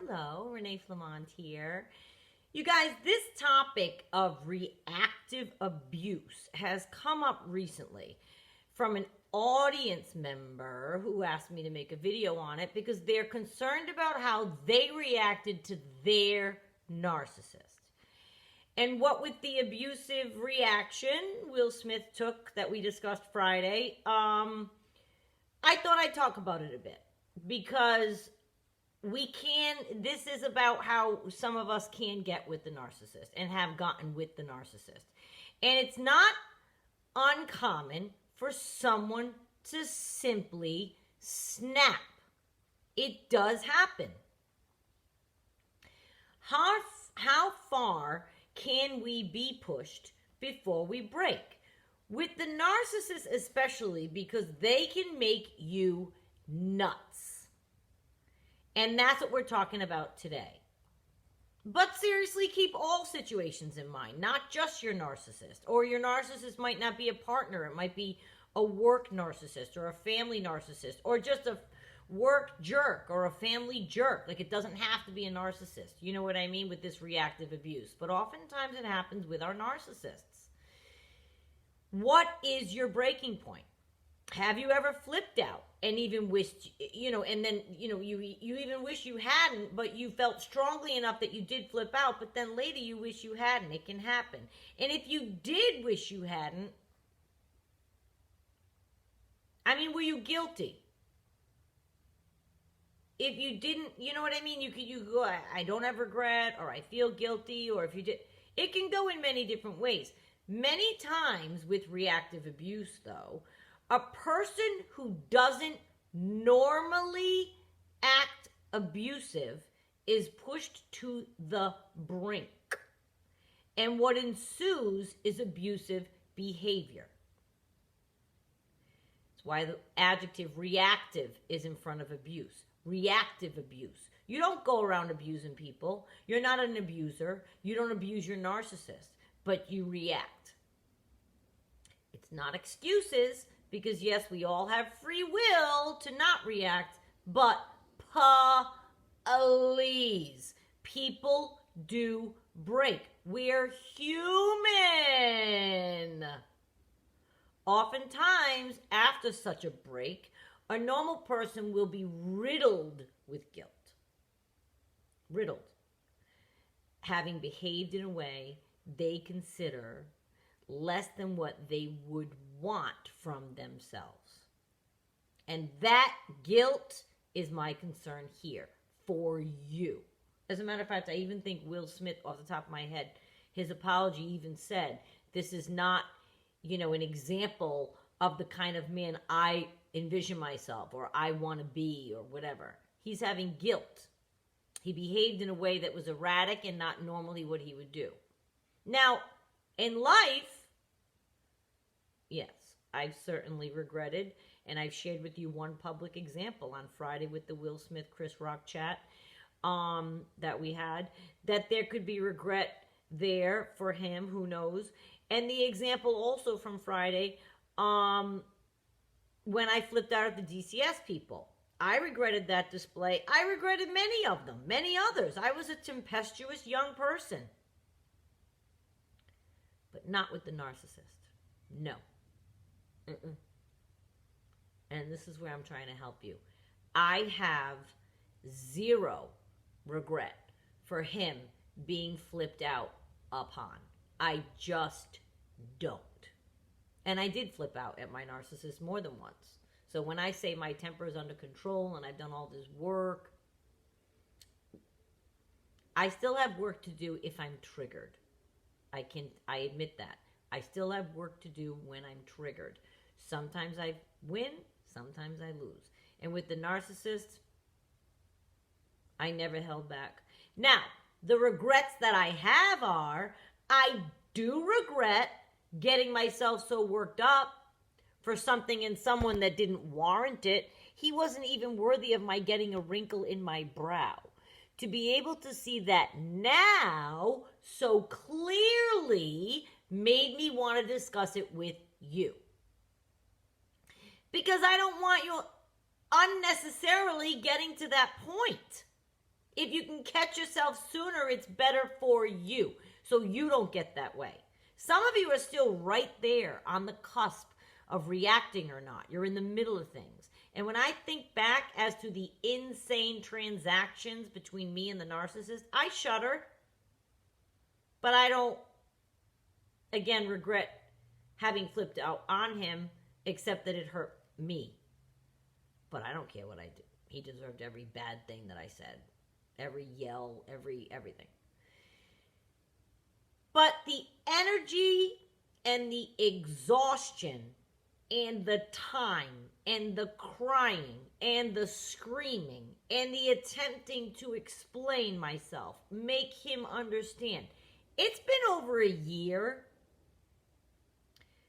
Hello, Renee Flamont here. You guys, this topic of reactive abuse has come up recently from an audience member who asked me to make a video on it because they're concerned about how they reacted to their narcissist. And what with the abusive reaction Will Smith took that we discussed Friday, I thought I'd talk about it a bit because this is about how some of us can get with the narcissist and have gotten with the narcissist. And it's not uncommon for someone to simply snap. It does happen. How far can we be pushed before we break? With the narcissist especially, because they can make you nuts. And that's what we're talking about today. But seriously, keep all situations in mind, not just your narcissist. Or your narcissist might not be a partner. It might be a work narcissist or a family narcissist or just a work jerk or a family jerk. Like, it doesn't have to be a narcissist. You know what I mean with this reactive abuse. But oftentimes it happens with our narcissists. What is your breaking point? Have you ever flipped out and even wished, and then, you even wish you hadn't, but you felt strongly enough that you did flip out, but then later you wish you hadn't? It can happen. And if you did wish you hadn't, were you guilty? If you didn't, you know what I mean? You could go, I don't have regret, or I feel guilty, or if you did. It can go in many different ways. Many times with reactive abuse, though, a person who doesn't normally act abusive is pushed to the brink. And what ensues is abusive behavior. That's why the adjective reactive is in front of abuse. Reactive abuse. You don't go around abusing people. You're not an abuser. You don't abuse your narcissist, but you react. It's not excuses. Because, yes, we all have free will to not react, but please, people do break. We're human. Oftentimes, after such a break, a normal person will be riddled with guilt. Riddled. Having behaved in a way they consider less than what they would want from themselves. And that guilt is my concern here for you. As a matter of fact, I even think Will Smith, off the top of my head, his apology even said, this is not, an example of the kind of man I envision myself or I want to be or whatever. He's having guilt. He behaved in a way that was erratic and not normally what he would do. Now, in life, yes, I've certainly regretted, and I've shared with you one public example on Friday with the Will Smith Chris Rock chat that we had, that there could be regret there for him, who knows. And the example also from Friday, when I flipped out at the DCS people. I regretted that display. I regretted many of them, many others. I was a tempestuous young person. But not with the narcissist. No. And this is where I'm trying to help you. I have zero regret for him being flipped out upon. I just don't. And I did flip out at my narcissist more than once. So when I say my temper is under control and I've done all this work, I still have work to do if I'm triggered. I admit that. I still have work to do when I'm triggered. Sometimes I win, sometimes I lose. And with the narcissist, I never held back. Now, the regrets that I have are, I do regret getting myself so worked up for something in someone that didn't warrant it. He wasn't even worthy of my getting a wrinkle in my brow. To be able to see that now so clearly made me want to discuss it with you. Because I don't want you unnecessarily getting to that point. If you can catch yourself sooner, it's better for you, so you don't get that way. Some of you are still right there on the cusp of reacting or not. You're in the middle of things. And when I think back as to the insane transactions between me and the narcissist, I shudder. But I don't, again, regret having flipped out on him, except that it hurt me. But I don't care what I did. He deserved every bad thing that I said. Every yell, everything. But the energy and the exhaustion and the time and the crying and the screaming and the attempting to explain myself, make him understand. It's been over a year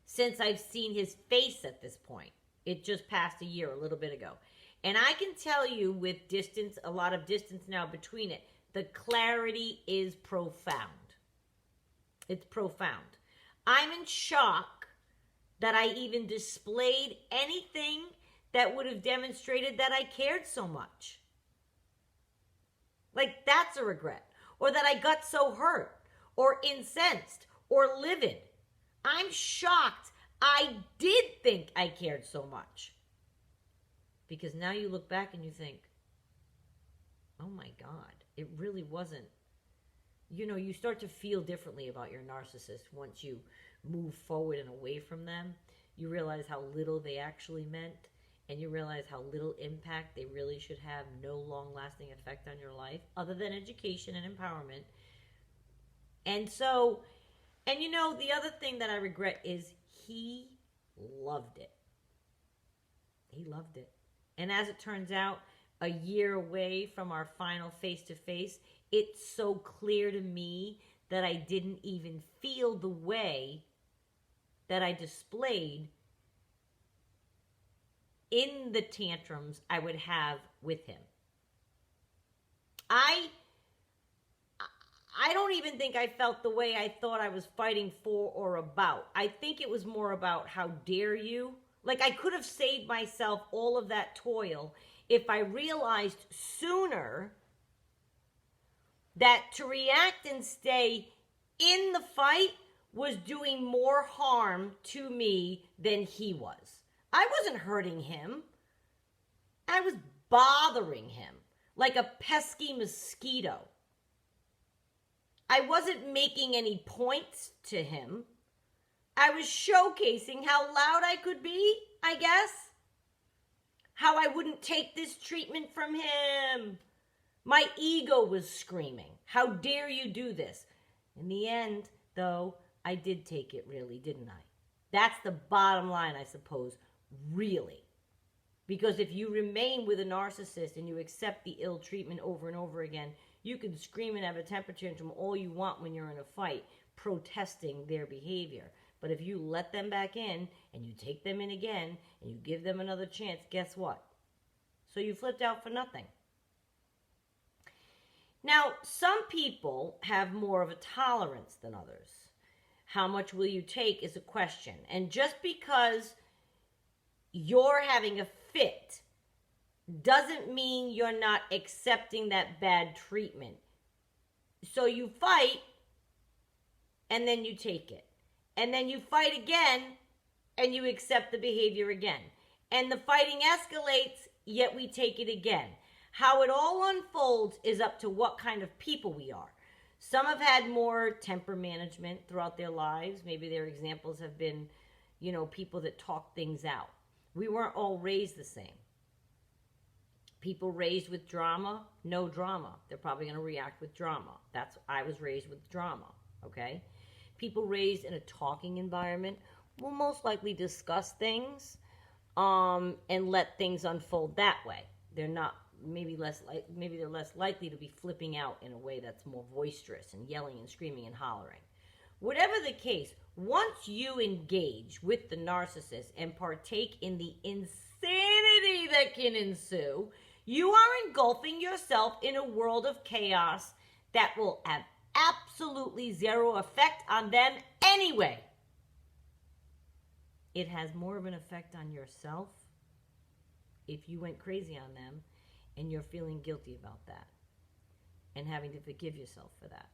since I've seen his face at this point. It just passed a year, a little bit ago. And I can tell you with distance, a lot of distance now between it, the clarity is profound. It's profound. I'm in shock that I even displayed anything that would have demonstrated that I cared so much. Like, that's a regret. Or that I got so hurt, or incensed, or livid. I'm shocked I did think I cared so much. Because now you look back and you think, oh my God, it really wasn't. You know, you start to feel differently about your narcissist once you move forward and away from them. You realize how little they actually meant, and you realize how little impact they really should have, no long-lasting effect on your life, other than education and empowerment. And so, and you know, the other thing that I regret is he loved it. He loved it. And as it turns out, a year away from our final face-to-face, it's so clear to me that I didn't even feel the way that I displayed in the tantrums I would have with him. I don't even think I felt the way I thought I was fighting for or about. I think it was more about how dare you. Like, I could have saved myself all of that toil if I realized sooner that to react and stay in the fight was doing more harm to me than he was. I wasn't hurting him. I was bothering him like a pesky mosquito. I wasn't making any points to him. I was showcasing how loud I could be, I guess. How I wouldn't take this treatment from him. My ego was screaming, how dare you do this? In the end, though, I did take it really, didn't I? That's the bottom line, I suppose, really. Because if you remain with a narcissist and you accept the ill treatment over and over again, you can scream and have a temper tantrum all you want when you're in a fight, protesting their behavior. But if you let them back in and you take them in again and you give them another chance, guess what? So you flipped out for nothing. Now, some people have more of a tolerance than others. How much will you take is a question. And just because you're having a fit doesn't mean you're not accepting that bad treatment. So you fight and then you take it. And then you fight again, and you accept the behavior again. And the fighting escalates, yet we take it again. How it all unfolds is up to what kind of people we are. Some have had more temper management throughout their lives. Maybe their examples have been, you know, people that talk things out. We weren't all raised the same. People raised with drama, no drama. They're probably going to react with drama. I was raised with drama, okay? People raised in a talking environment will most likely discuss things and let things unfold that way. They're not maybe they're less likely to be flipping out in a way that's more boisterous and yelling and screaming and hollering. Whatever the case, once you engage with the narcissist and partake in the insanity that can ensue, you are engulfing yourself in a world of chaos that will have absolutely zero effect on them anyway. It has more of an effect on yourself if you went crazy on them and you're feeling guilty about that. and having to forgive yourself for that.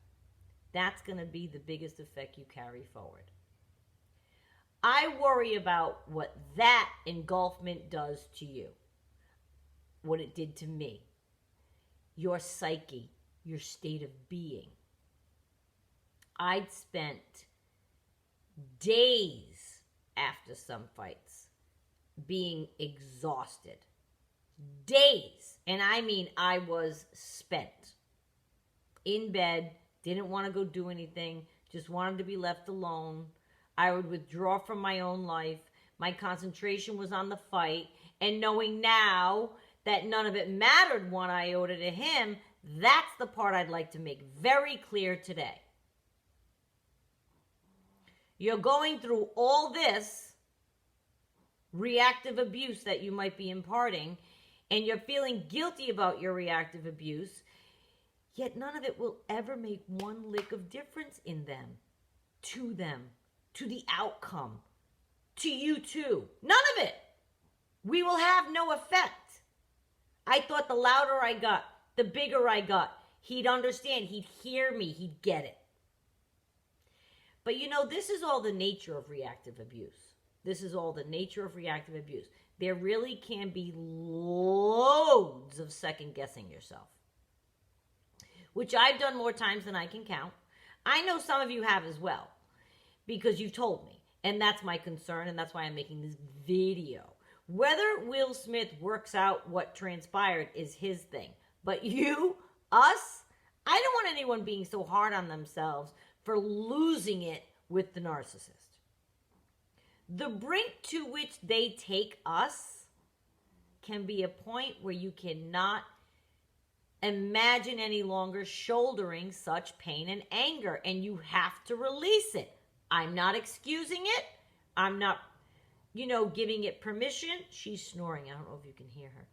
That's going to be the biggest effect you carry forward. I worry about what that engulfment does to you, what it did to me, your psyche, your state of being. I'd spent days after some fights being exhausted. Days. And I mean, I was spent. In bed, didn't want to go do anything, just wanted to be left alone. I would withdraw from my own life. My concentration was on the fight. And knowing now that none of it mattered one iota to him, that's the part I'd like to make very clear today. You're going through all this reactive abuse that you might be imparting, and you're feeling guilty about your reactive abuse, yet none of it will ever make one lick of difference in them, to the outcome, to you too. None of it. We will have no effect. I thought the louder I got, the bigger I got, he'd understand, he'd hear me, he'd get it. But you know, this is all the nature of reactive abuse. This is all the nature of reactive abuse. There really can be loads of second guessing yourself, which I've done more times than I can count. I know some of you have as well, because you've told me, and that's my concern, and that's why I'm making this video. Whether Will Smith works out what transpired is his thing, but you, us, I don't want anyone being so hard on themselves for losing it with the narcissist. The brink to which they take us can be a point where you cannot imagine any longer shouldering such pain and anger, and you have to release it. I'm not excusing it. I'm not, giving it permission. She's snoring. I don't know if you can hear her.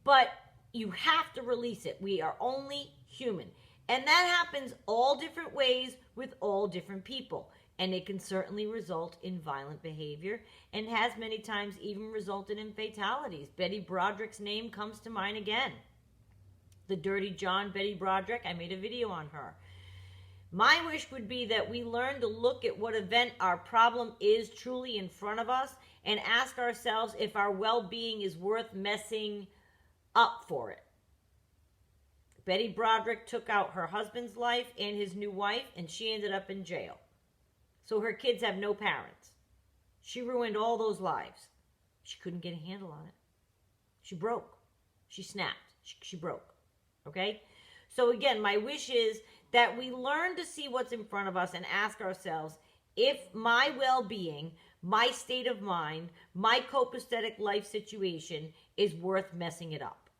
But you have to release it. We are only human. And that happens all different ways with all different people. And it can certainly result in violent behavior and has many times even resulted in fatalities. Betty Broderick's name comes to mind again. The Dirty John, Betty Broderick, I made a video on her. My wish would be that we learn to look at what event our problem is truly in front of us and ask ourselves if our well-being is worth messing up for it. Betty Broderick took out her husband's life and his new wife, and she ended up in jail. So her kids have no parents. She ruined all those lives. She couldn't get a handle on it. She broke. She snapped. She broke. Okay? So again, my wish is that we learn to see what's in front of us and ask ourselves if my well-being, my state of mind, my copacetic life situation is worth messing it up.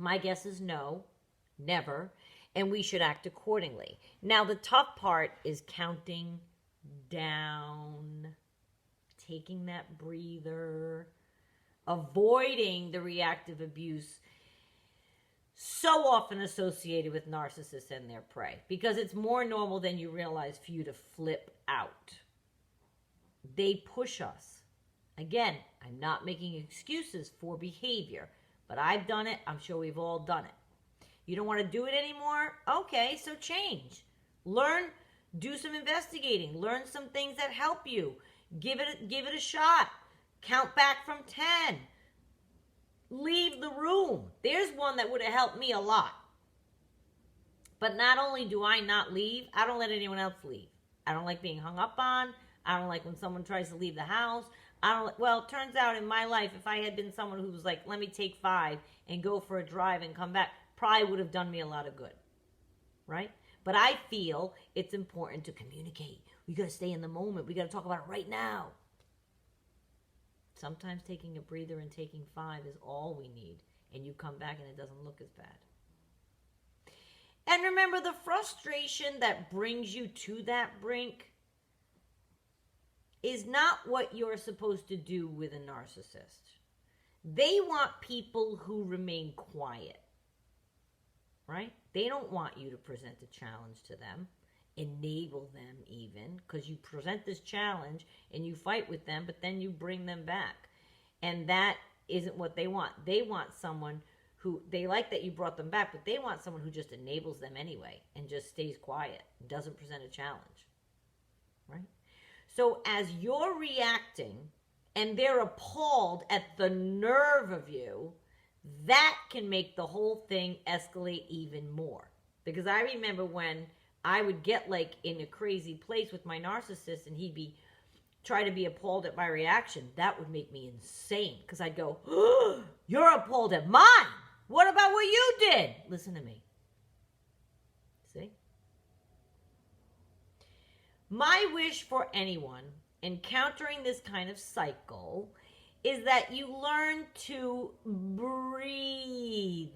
My guess is no, never, and we should act accordingly. Now, the tough part is counting down, taking that breather, avoiding the reactive abuse so often associated with narcissists and their prey, because it's more normal than you realize for you to flip out. They push us. Again, I'm not making excuses for behavior, but I've done it. I'm sure we've all done it. You don't want to do it anymore? Okay, so change. Learn, do some investigating. Learn some things that help you. Give it a shot. Count back from 10. Leave the room. There's one that would have helped me a lot. But not only do I not leave, I don't let anyone else leave. I don't like being hung up on. I don't like when someone tries to leave the house. Well, it turns out in my life, if I had been someone who was like, let me take 5 and go for a drive and come back, probably would have done me a lot of good, right? But I feel it's important to communicate. We got to stay in the moment. We got to talk about it right now. Sometimes taking a breather and taking 5 is all we need, and you come back and it doesn't look as bad. And remember, the frustration that brings you to that brink is not what you're supposed to do with a narcissist. They want people who remain quiet, right? They don't want you to present a challenge to them, enable them even, because you present this challenge and you fight with them, but then you bring them back. And that isn't what they want. They want someone who, they like that you brought them back, but they want someone who just enables them anyway and just stays quiet, doesn't present a challenge, right? So as you're reacting and they're appalled at the nerve of you, that can make the whole thing escalate even more. Because I remember when I would get like in a crazy place with my narcissist and he'd be try to be appalled at my reaction, that would make me insane. Because I'd go, oh, you're appalled at mine. What about what you did? Listen to me. See? My wish for anyone encountering this kind of cycle is that you learn to breathe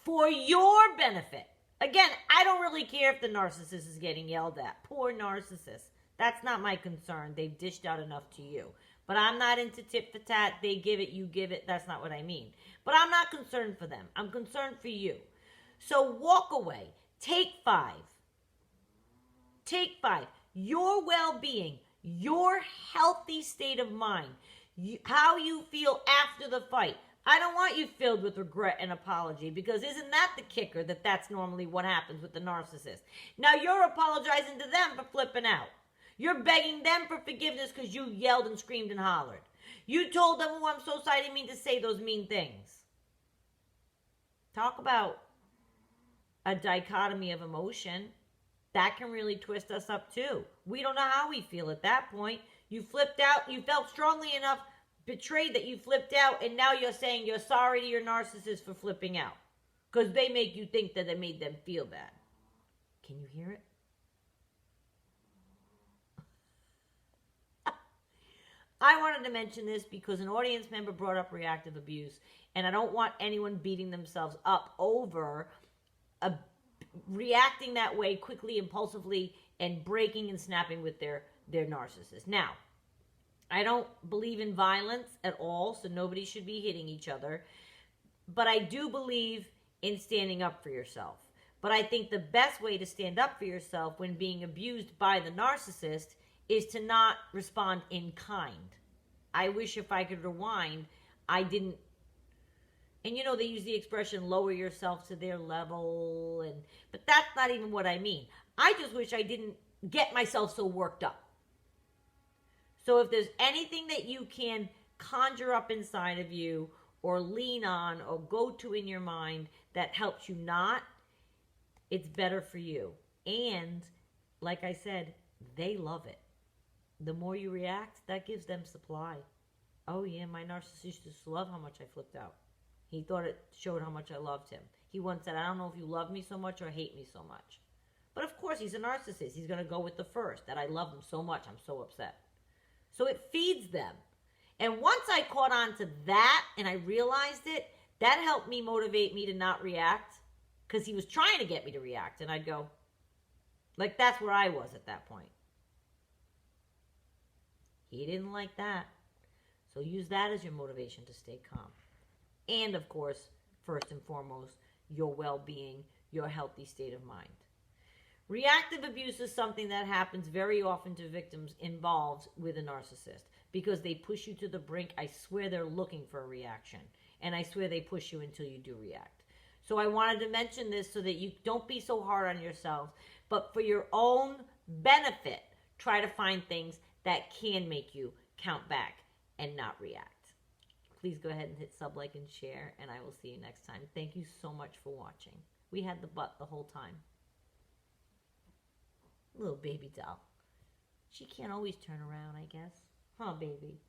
for your benefit. Again, I don't really care if the narcissist is getting yelled at. Poor narcissist. That's not my concern. They've dished out enough to you. But I'm not into tit for tat. They give it, you give it. That's not what I mean. But I'm not concerned for them. I'm concerned for you. So walk away. Take 5. Take 5. Your well-being, your healthy state of mind, how you feel after the fight. I don't want you filled with regret and apology, because isn't that the kicker, that that's normally what happens with the narcissist? Now you're apologizing to them for flipping out. You're begging them for forgiveness because you yelled and screamed and hollered. You told them, oh, I'm so sorry, I didn't mean to say those mean things. Talk about a dichotomy of emotion. That can really twist us up too. We don't know how we feel at that point. You flipped out, you felt strongly enough, betrayed that you flipped out, and now you're saying you're sorry to your narcissist for flipping out because they make you think that it made them feel bad. Can you hear it? I wanted to mention this because an audience member brought up reactive abuse, and I don't want anyone beating themselves up over reacting that way quickly, impulsively, and breaking and snapping with their narcissist. Now, I don't believe in violence at all, so nobody should be hitting each other. But I do believe in standing up for yourself. But I think the best way to stand up for yourself when being abused by the narcissist is to not respond in kind. I wish if I could rewind, I didn't. And you know, they use the expression lower yourself to their level, but that's not even what I mean. I just wish I didn't get myself so worked up. So if there's anything that you can conjure up inside of you or lean on or go to in your mind that helps you not, it's better for you. And like I said, they love it. The more you react, that gives them supply. Oh yeah, my narcissist used to love how much I flipped out. He thought it showed how much I loved him. He once said, I don't know if you love me so much or hate me so much. But of course, he's a narcissist. He's going to go with the first, that I love him so much, I'm so upset. So it feeds them. And once I caught on to that and I realized it, that helped me motivate me to not react, because he was trying to get me to react. And I'd go, like, that's where I was at that point. He didn't like that. So use that as your motivation to stay calm. And of course, first and foremost, your well-being, your healthy state of mind. Reactive abuse is something that happens very often to victims involved with a narcissist, because they push you to the brink. I swear they're looking for a reaction, and I swear they push you until you do react. So I wanted to mention this so that you don't be so hard on yourself, but for your own benefit, try to find things that can make you count back and not react. Please go ahead and hit sub, like, and share, and I will see you next time. Thank you so much for watching. We had the butt the whole time. Little baby doll. She can't always turn around, I guess. Huh, baby?